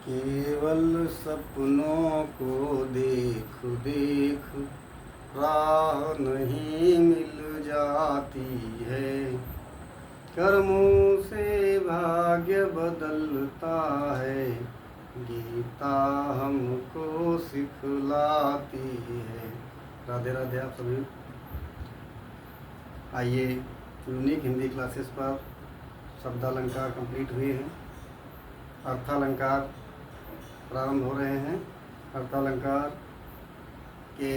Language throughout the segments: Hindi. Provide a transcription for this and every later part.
केवल सपनों को देख देख राह नहीं मिल जाती है। कर्मों से भाग्य बदलता है, गीता हमको सिखलाती है। राधे राधे आप सभी। आइए, यूनिक हिंदी क्लासेस पर शब्दालंकार कंप्लीट हुए हैं। अर्थालंकार प्रारंभ हो रहे हैं। अर्थालंकार के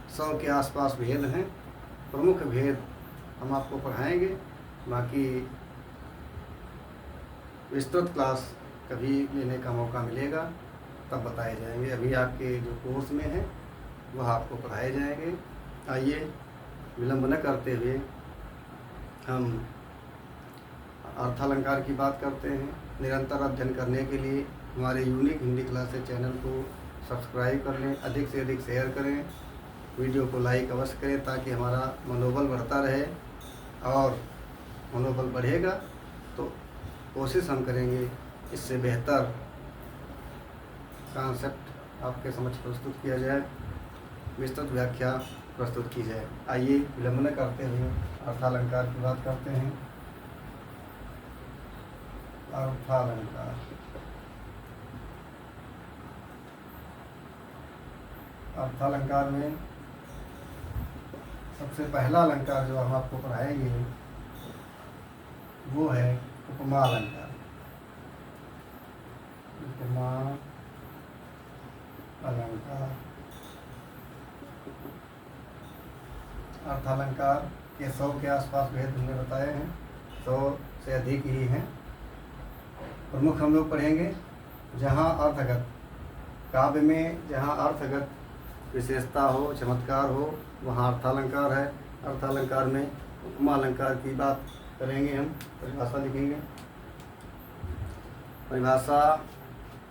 100 के आसपास भेद हैं। प्रमुख भेद हम आपको पढ़ाएंगे, बाकी विस्तृत क्लास कभी लेने का मौका मिलेगा तब बताए जाएंगे। अभी आपके जो कोर्स में है वह आपको पढ़ाए जाएंगे। आइए, विलंब न करते हुए हम अर्थालंकार की बात करते हैं। निरंतर अध्ययन करने के लिए हमारे यूनिक हिंदी क्लासेस चैनल को सब्सक्राइब कर लें, अधिक से अधिक शेयर करें, वीडियो को लाइक अवश्य करें ताकि हमारा मनोबल बढ़ता रहे। और मनोबल बढ़ेगा तो कोशिश हम करेंगे इससे बेहतर कॉन्सेप्ट आपके समक्ष प्रस्तुत किया जाए, विस्तृत व्याख्या प्रस्तुत की जाए। आइए, विलंब न करते हुए अर्थालंकार की बात करते हैं। अर्थालंकार अर्थालंकार में सबसे पहला अलंकार जो हम आपको पढ़ाएंगे वो है उपमा अलंकार। उपमा अलंकार अर्थालंकार के 100 के आसपास भेद हमने बताए हैं, 100 से अधिक ही हैं। प्रमुख हम लोग पढ़ेंगे। जहाँ अर्थगत काव्य में जहाँ अर्थगत विशेषता हो, चमत्कार हो, वहाँ अर्थालंकार है। अर्थालंकार में उपमा अलंकार की बात करेंगे, हम परिभाषा लिखेंगे। परिभाषा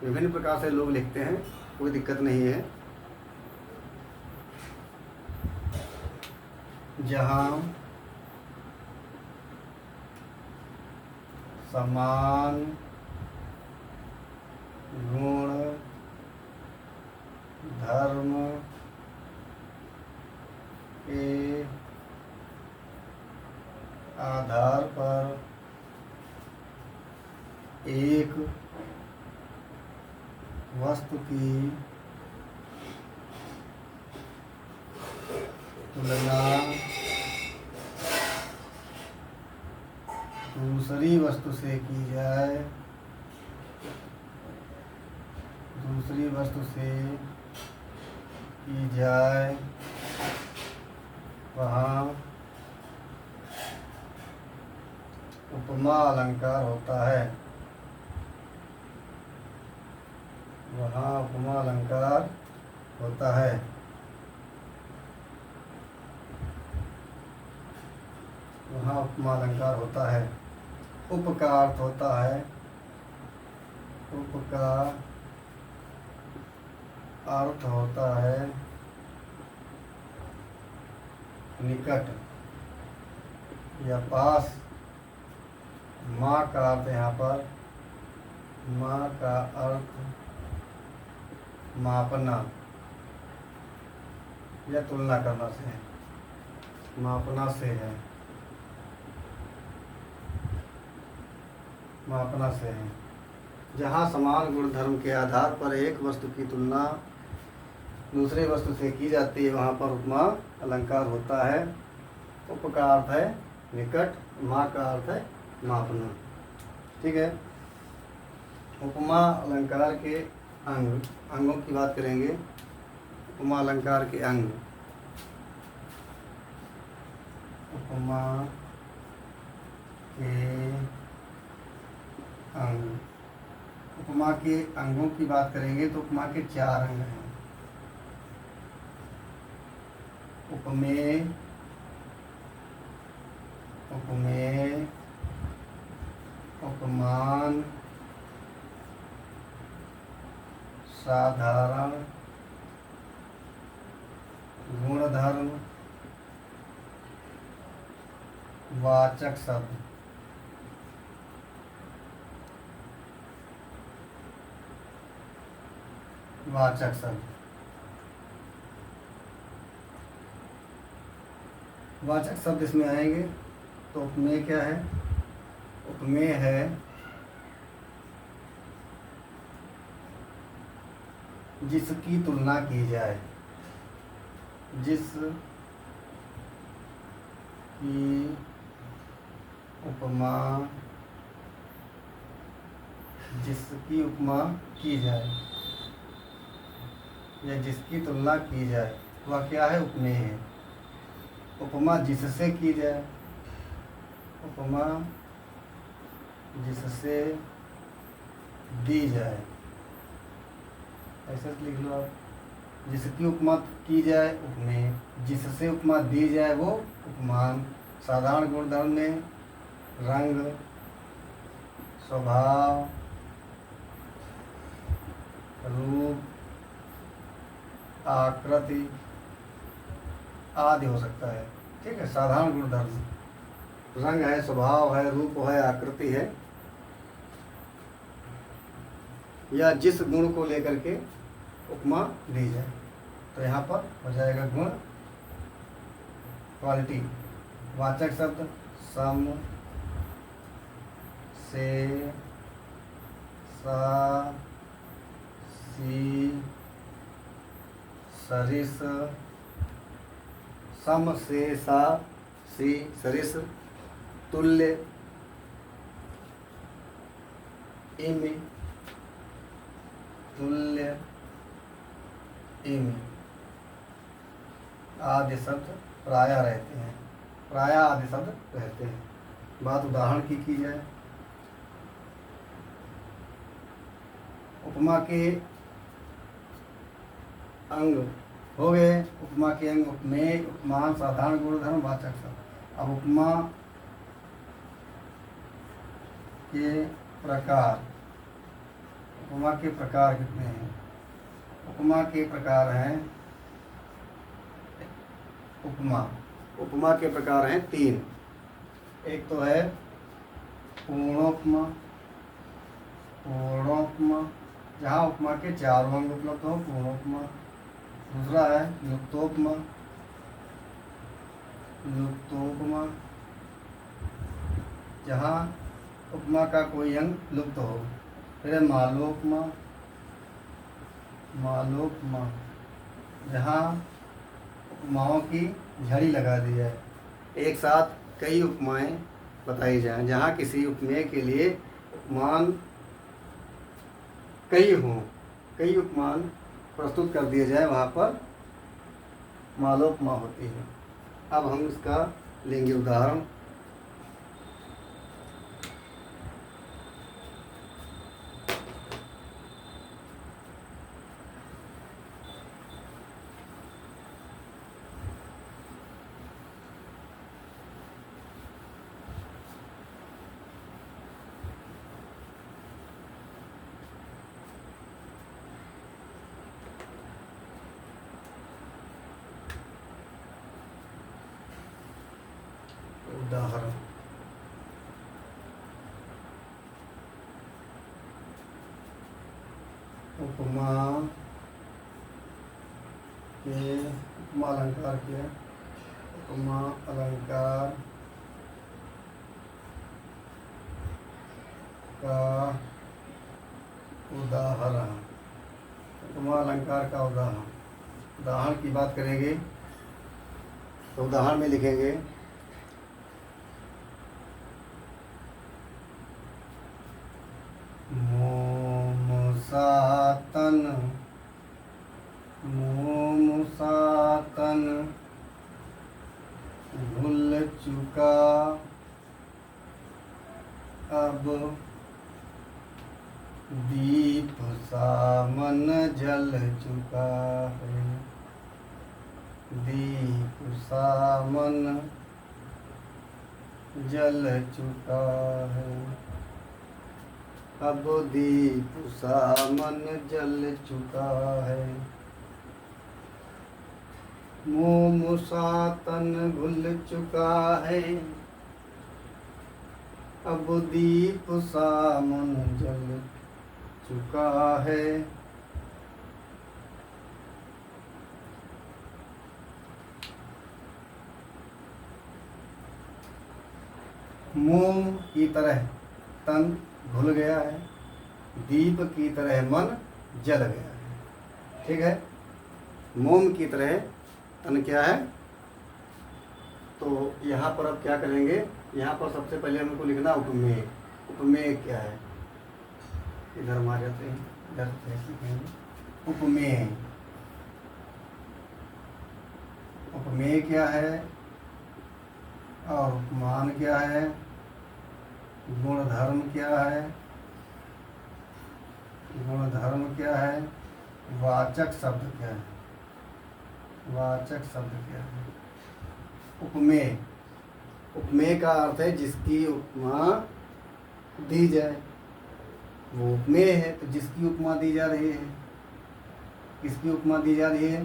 विभिन्न प्रकार से लोग लिखते हैं, कोई दिक्कत नहीं है। जहाँ समान गुण धर्म के आधार पर एक वस्तु की तुलना दूसरी वस्तु से की जाए, दूसरी वस्तु से की जाए, वहाँ उपमा अलंकार होता है। वहाँ उपमा अलंकार होता है। वहाँ उपमा अलंकार होता है। उप का अर्थ होता है, उप का अर्थ होता है निकट या पास। माँ का अर्थ यहाँ पर, माँ का अर्थ मापना या तुलना करना से है, मापना से है, मापना से है। जहाँ समान गुण धर्म के आधार पर एक वस्तु की तुलना दूसरे वस्तु से की जाती है, वहाँ पर उपमा अलंकार होता है। उप का अर्थ है निकट, माँ का अर्थ है मापना। ठीक है। उपमा अलंकार के अंगों की बात करेंगे। उपमा अलंकार के अंग। उपमा के अंग। उपमा के अंगों की बात करेंगे तो उपमा के 4 अंग हैं। उपमेय, उपमेय, उपमान, साधारण, गुणधर्म, वाचक शब्द। वाचक शब्द। वाचक शब्द इसमें आएंगे तो उपमेय क्या है? उपमेय है जिसकी तुलना की जाए, जिसकी उपमा, जिसकी उपमा की जाए या जिसकी तुलना की जाए वह क्या है? उपमेय है। उपमा जिससे की जाए, उपमा जिससे दी जाए, ऐसा लिख लो आप। जिसकी उपमा की जाए उपमेय, जिससे उपमा दी जाए वो उपमान। साधारण गुणधर्म में रंग, स्वभाव, रूप, आकृति आदि हो सकता है। ठीक है, साधारण गुणधर्म रंग है, स्वभाव है, रूप है, आकृति है, या जिस गुण को लेकर के उपमा दी जाए। तो यहाँ पर हो जाएगा गुण, क्वालिटी। वाचक शब्द सम, से, सा, सी, सरिस, सम से सा सी सरिस, तुल्य, इमि, तुल्य, इमि आदि शब्द प्रायः रहते हैं। प्रायः आदि शब्द रहते हैं। बात उदाहरण की जाए, उपमा के अंग हो गए। उपमा के अंग उपमेय, उपमान, साधारण गुणधर्म, वाचक शब्द। अब उपमा के प्रकार, उपमा के प्रकार कितने हैं? उपमा के प्रकार हैं, उपमा के प्रकार हैं 3। एक तो है पूर्णोपमा, जहाँ उपमा के 4 अंग उपलब्ध हो, पूर्णोपमा। दूसरा है लुप्तोपमा, जहाँ उपमा का कोई अंग लुप्त हो। फिर है मालोपमा, जहाँ उपमाओं की झड़ी लगा दी जाए, एक साथ कई उपमाएं बताई जाएं। जहाँ किसी उपमेय के लिए उपमान कई उपमान प्रस्तुत कर दिए जाए, वहाँ पर मालोपमा होती है। अब हम इसका लेंगे उदाहरण। उपमा अलंकार के उपमा अलंकार का उदाहरण। उपमा अलंकार का उदाहरण की बात करेंगे तो उदाहरण में लिखेंगे मोमसातन भूल चुका अब दीप सामन जल चुका है। दीप सामन जल चुका है। अब दीप सामन जल चुका है। मोमसातन घुल चुका है। अब दीप सामन जल चुका है। मोम की तरह तन घुल गया है, दीप की तरह मन जल गया है। ठीक है, मोम की तरह तन क्या है, तो यहाँ पर अब क्या करेंगे, यहाँ पर सबसे पहले हमको लिखना उपमेय। उपमेय क्या है, इधर हम आ जाते हैं, इधर से लिखेंगे उपमेय। उपमेय क्या है और उपमान क्या है, गुणधर्म क्या है, गुणधर्म क्या है, वाचक शब्द क्या है, वाचक शब्द क्या है। उपमेय, उपमेय का अर्थ है जिसकी उपमा दी जाए, वो उपमेय है। तो जिसकी उपमा दी जा रही है, किसकी उपमा दी जा रही है,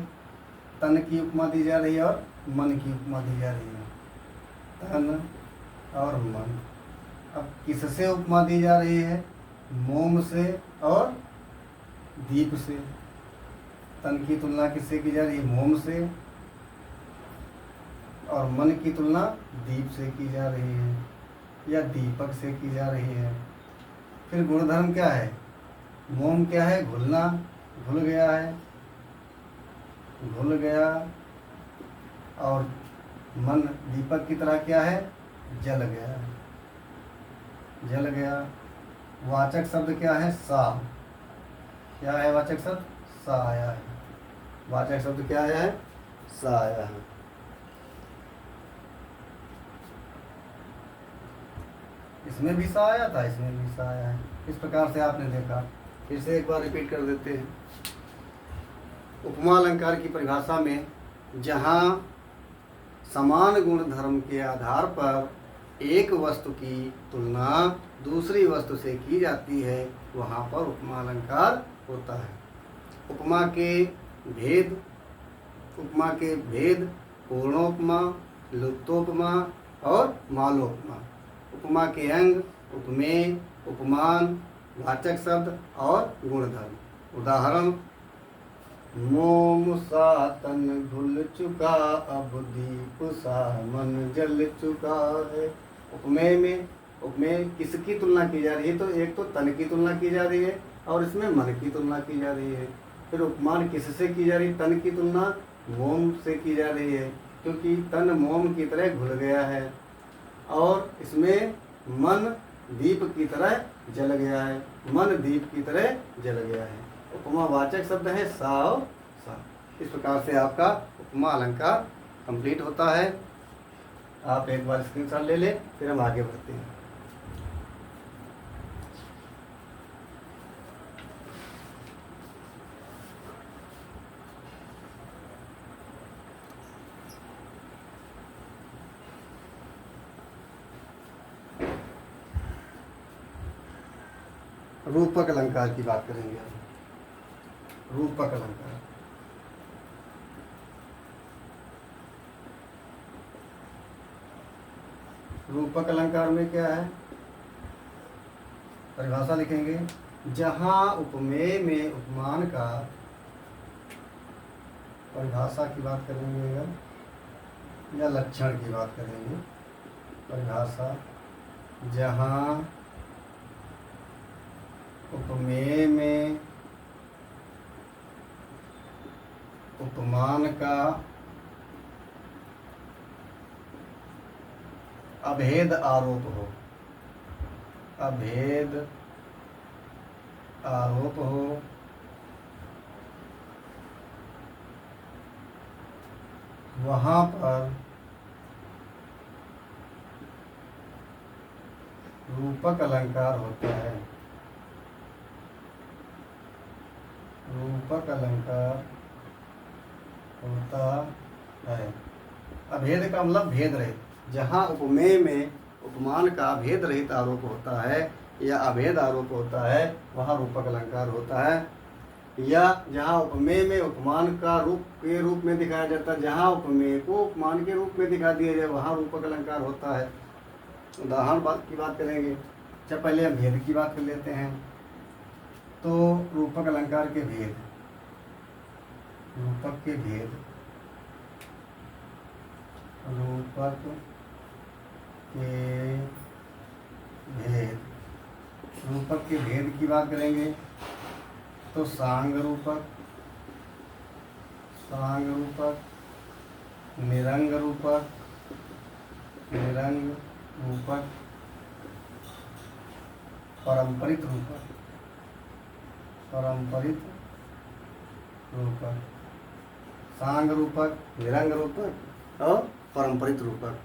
तन की उपमा दी जा रही है और मन की उपमा दी जा रही है, तन और मन। अब किससे उपमा दी जा रही है, मोम से और दीप से। तन की तुलना किससे की जा रही है, मोम से, और मन की तुलना दीप से की जा रही है या दीपक से की जा रही है। फिर गुणधर्म क्या है, मोम क्या है, घुलना, घुल गया है, घुल गया, और मन दीपक की तरह क्या है, जल गया, जल गया। वाचक शब्द क्या है, सा, क्या है वाचक शब्द, सा आया है। वाचक शब्द क्या आया है, सा आया है। इसमें भी सा आया था, इसमें भी सा आया है। इस प्रकार से आपने देखा। फिर से एक बार रिपीट कर देते हैं। उपमा अलंकार की परिभाषा में जहाँ समान गुण धर्म के आधार पर एक वस्तु की तुलना दूसरी वस्तु से की जाती है, वहाँ पर उपमा अलंकार होता है। उपमा के भेद, उपमा के भेद पूर्णोपमा, लुप्तोपमा और मालोपमा। उपमा के अंग उपमेय, उपमान, वाचक शब्द और गुणधर्म। उदाहरण, मोम सा तन घुल चुका, अब दीप सा मन जल चुका है। उपमेय में, उपमेय किसकी तुलना की जा रही है, तो एक तो तन की तुलना की जा रही है और इसमें मन की तुलना की जा रही है। फिर उपमान किससे की जा रही है, तन की तुलना मोम से की जा रही है, क्योंकि तन मोम की तरह घुल गया है, और इसमें मन दीप की तरह जल गया है, मन दीप की तरह जल गया है। उपमा वाचक शब्द है सा और सा। इस प्रकार से आपका उपमा अलंकार कंप्लीट होता है। आप एक बार स्क्रीनशॉट ले लें, फिर हम आगे बढ़ते हैं। रूपक अलंकार की बात करेंगे हम। रूपक अलंकार, रूपक अलंकार में क्या है, परिभाषा लिखेंगे। जहाँ उपमेय में उपमान का, परिभाषा की बात करेंगे या लक्षण की बात करेंगे। परिभाषा, जहाँ उपमेय में उपमान का अभेद आरोप हो, अभेद आरोप हो, वहाँ पर रूपक अलंकार होता है। रूपक अलंकार होता है। अभेद का मतलब भेद रहित। जहाँ उपमेय में उपमान का भेद रहित आरोप होता है या अभेद आरोप होता है, वहाँ रूपक अलंकार होता है। या जहाँ उपमेय में उपमान का रूप में दिखाया जाता है, जहाँ उपमेय को उपमान के रूप में दिखा दिया जाए, वहाँ रूपक अलंकार होता है। उदाहरण की बात करेंगे। अच्छा, पहले हम भेद की बात कर लेते हैं। तो रूपक अलंकार के भेद, रूपक के भेद, रूपक के रूपक के भेद की बात करेंगे तो सांग रूपक, निरंग रूपक, पारंपरिक रूपक, सांग रूपक, निरंग रूपक और पारंपरिक रूपक।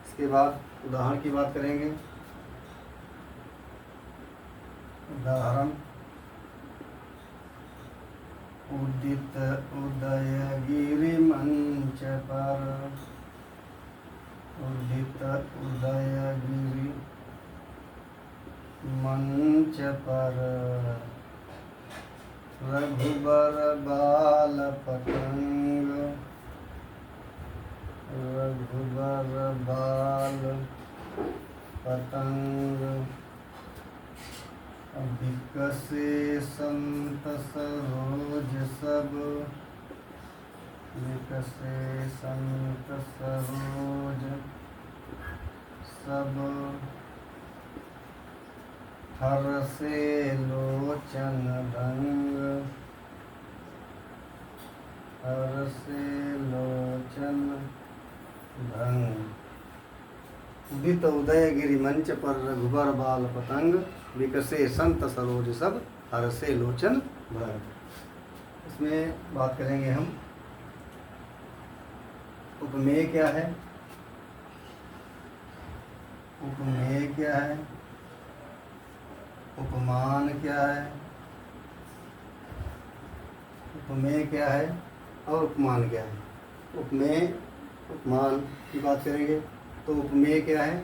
इसके बाद उदाहरण की बात करेंगे। उदाहरण उदित उदयगिरि मंच पर, उदित उदयगिरि मंच पर, रघुबर बाल पतंग, रघुबर बाल पतंग, विकसे संत सरोज सब, विकसे संत सरोज सब, हरसे लोचन रंग, हरसे लोचन भंग। उदित उदयगिरि मंच पर, रघुबर बाल पतंग, विकसे संत सरोज सब, हरसे लोचन भंग। इसमें बात करेंगे हम उपमेय क्या है, उपमेय क्या है, उपमान क्या है, उपमेय क्या है और उपमान क्या है। उपमेय उपमान की बात करेंगे तो उपमेय क्या है,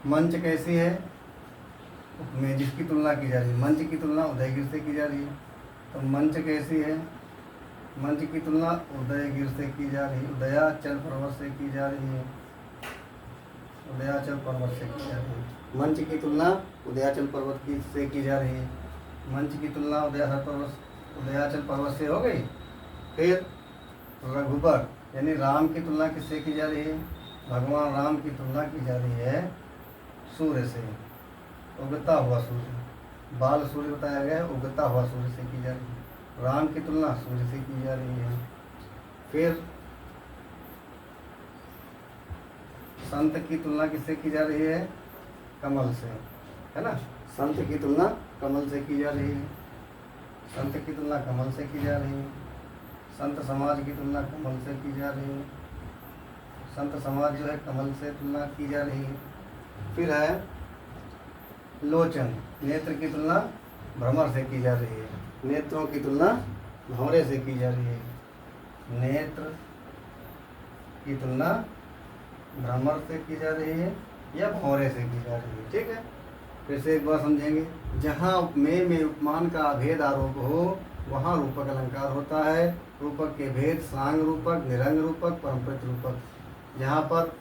मंच कैसी है, उपमेय जिसकी तुलना की जा रही है। मंच की तुलना उदयगिरि से की जा रही है, तो मंच कैसी है, मंच की तुलना उदयगिरि से की जा रही है, उदयाचल पर्वत से की जा रही है, उदयाचल पर्वत से की जा रही है। मंच की तुलना उदयाचल पर्वत की से की जा रही है, मंच की तुलना उदयाचल पर्वत से हो गई। फिर रघुबर यानी राम की तुलना किससे की जा रही है, भगवान राम की तुलना की जा रही है सूर्य से, उगता हुआ सूर्य, बाल सूर्य बताया गया है, उगता हुआ सूर्य से की जा रही है। राम की तुलना सूर्य से की जा रही है। फिर संत की तुलना किससे की जा रही है, कमल से, है ना। संत की तुलना कमल से की जा रही है, संत की तुलना कमल से की जा रही है। संत समाज की तुलना कमल से की जा रही है, संत समाज जो है कमल से तुलना की जा रही है। फिर है लोचन, नेत्र की तुलना भ्रमर से की जा रही है, नेत्रों की तुलना भंवरे से की जा रही है, नेत्र की तुलना भ्रमर से की जा रही है या भंवरे से की जा रही है। ठीक है, फिर से एक बार समझेंगे। जहाँ उपमेय में उपमान का अभेद आरोप हो वहाँ रूपक अलंकार होता है। रूपक के भेद सांग रूपक, निरंग रूपक, पारंपरिक रूपक। जहाँ पर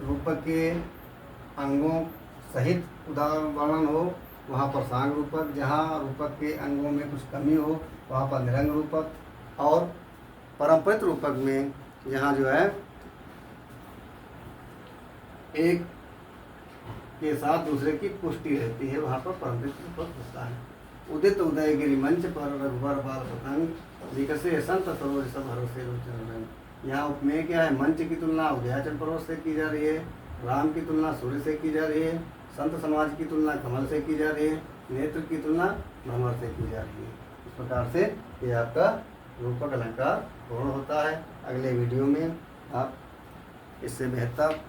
रूपक के अंगों सहित उदाहरण वर्णन हो वहाँ पर सांग रूपक, जहाँ रूपक के अंगों में कुछ कमी हो वहाँ पर निरंग रूपक, और पारंपरिक रूपक में जहाँ जो है एक के साथ दूसरे की पुष्टि रहती है वहाँ पर पारंपरिक रूपक होता है। उदित उदयगिरि मंच पर, रघुबर बाल पतंग, विकसे संत सरोज सब, हरसे लोचन रंग। यहाँ उपमेय क्या है, मंच की तुलना उदयाचल पर्वत से की जा रही है, राम की तुलना सूर्य से की जा रही है, संत समाज की तुलना कमल से की जा रही है, नेत्र की तुलना भ्रमर से की जा रही है। इस प्रकार से ये आपका रूपक अलंकार पूर्ण होता है। अगले वीडियो में आप इससे बेहतर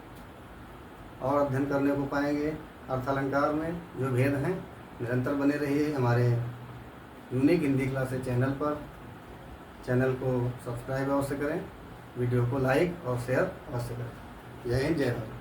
और अध्ययन करने को पाएंगे। अर्थ अलंकार में जो भेद हैं निरंतर बने रहिए हमारे यूनिक हिंदी क्लासेस चैनल पर। चैनल को सब्सक्राइब अवश्य करें, वीडियो को लाइक और शेयर अवश्य करें। जय हिंद, जय भारत।